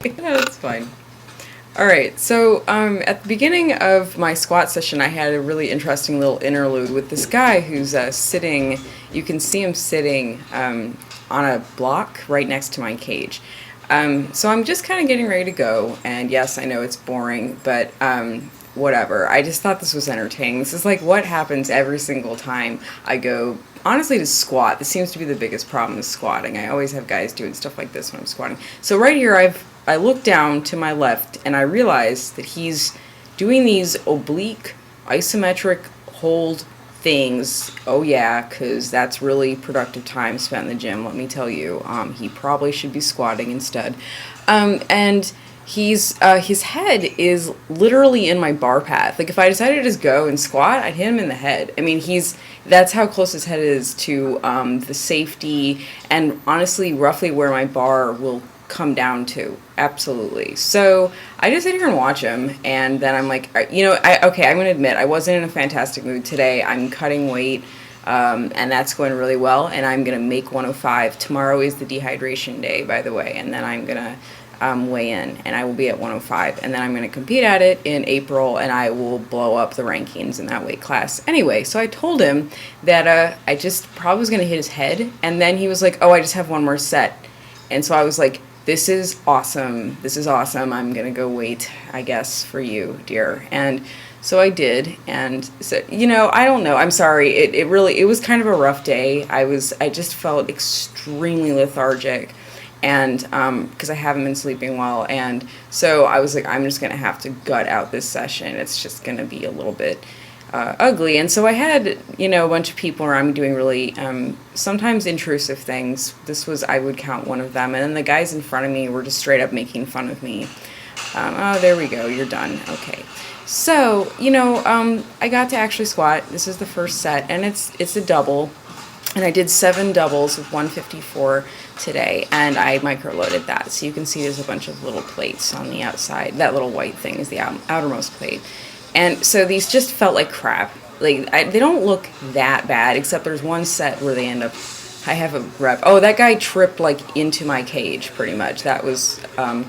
That's fine. All right, so at the beginning of my squat session, I had a really interesting little interlude with this guy who's sitting. You can see him sitting on a block right next to my cage. So I'm just kind of getting ready to go, and yes, I know it's boring, but whatever. I just thought this was entertaining. This is like what happens every single time I go, honestly, to squat. This seems to be the biggest problem is squatting. I always have guys doing stuff like this when I'm squatting. So right here, I look down to my left, and I realize that he's doing these oblique, isometric hold things. Oh yeah, because that's really productive time spent in the gym, let me tell you. He probably should be squatting instead. And his head is literally in my bar path. Like if I decided to just go and squat, I'd hit him in the head. I mean, that's how close his head is to the safety and honestly roughly where my bar will come down to. Absolutely. So I just sit here and watch him, and then I'm like, okay, I'm going to admit I wasn't in a fantastic mood today. I'm cutting weight, and that's going really well, and I'm going to make 105. Tomorrow is the dehydration day, by the way, and then I'm going to weigh in, and I will be at 105, and then I'm going to compete at it in April, and I will blow up the rankings in that weight class. Anyway, so I told him that I just probably was going to hit his head, and then he was like, oh, I just have one more set. And so I was like, this is awesome. This is awesome. I'm going to go wait, I guess, for you, dear. And so I did. And so, I don't know. I'm sorry. It was kind of a rough day. I just felt extremely lethargic. And, because I haven't been sleeping well. And so I was like, I'm just going to have to gut out this session. It's just going to be a little bit ugly. And so I had, a bunch of people around me doing really sometimes intrusive things. I would count one of them. And then the guys in front of me were just straight up making fun of me. Oh, there we go. You're done. Okay. So, I got to actually squat. This is the first set, and it's a double. And I did 7 doubles with 154 today, and I micro-loaded that. So you can see there's a bunch of little plates on the outside. That little white thing is the outermost plate. And so these just felt like crap. Like, they don't look that bad, except there's one set where they end up, I have a rep. Oh, that guy tripped, like, into my cage, pretty much. That was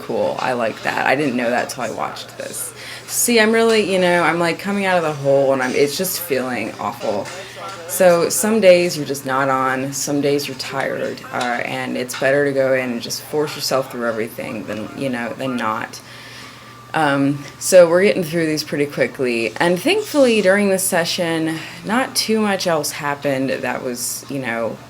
cool. I like that. I didn't know that till I watched this. See, I'm really, I'm, like, coming out of the hole, and it's just feeling awful. So some days you're just not on, some days you're tired, and it's better to go in and just force yourself through everything than not. So we're getting through these pretty quickly, and thankfully during this session, not too much else happened that was,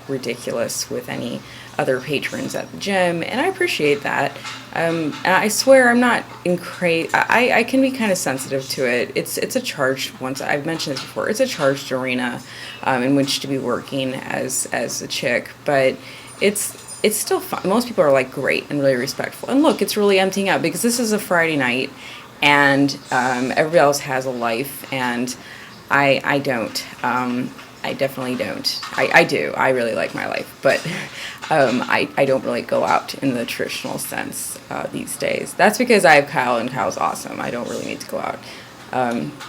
ridiculous with any other patrons at the gym, and I appreciate that. And I swear I'm not I can be kind of sensitive to it. It's a charged, once I've mentioned this before, it's a charged arena in which to be working as a chick, but it's still fun. Most people are like great and really respectful. And look, it's really emptying out because this is a Friday night, and everybody else has a life, and I don't. I definitely don't. I do. I really like my life, but I don't really go out in the traditional sense these days. That's because I have Kyle, and Kyle's awesome. I don't really need to go out.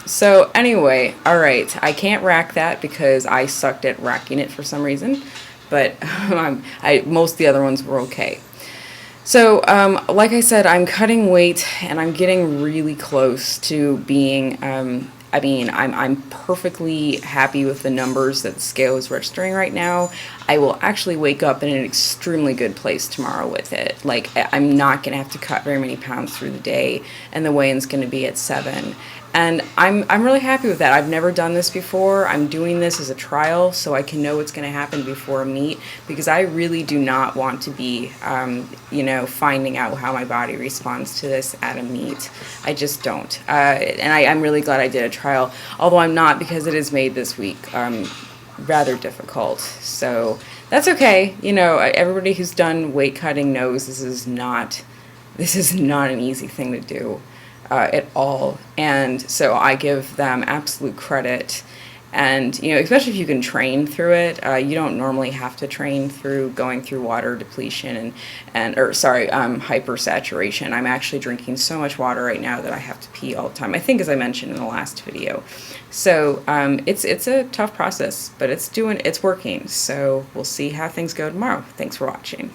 So anyway, all right. I can't rack that because I sucked at racking it for some reason. But most of the other ones were okay. So, like I said, I'm cutting weight, and I'm getting really close to being, I'm perfectly happy with the numbers that the scale is registering right now. I will actually wake up in an extremely good place tomorrow with it. Like, I'm not going to have to cut very many pounds through the day, and the weigh-in's going to be at 7. And I'm really happy with that. I've never done this before. I'm doing this as a trial so I can know what's going to happen before a meet, because I really do not want to be, finding out how my body responds to this at a meet. I just don't. And I'm really glad I did a trial, although I'm not, because it is made this week rather difficult. So that's okay. Everybody who's done weight cutting knows this is not an easy thing to do. At all. And so I give them absolute credit. And, especially if you can train through it, you don't normally have to train through going through water depletion hypersaturation. I'm actually drinking so much water right now that I have to pee all the time. I think, as I mentioned in the last video. So it's a tough process, but it's working. So we'll see how things go tomorrow. Thanks for watching.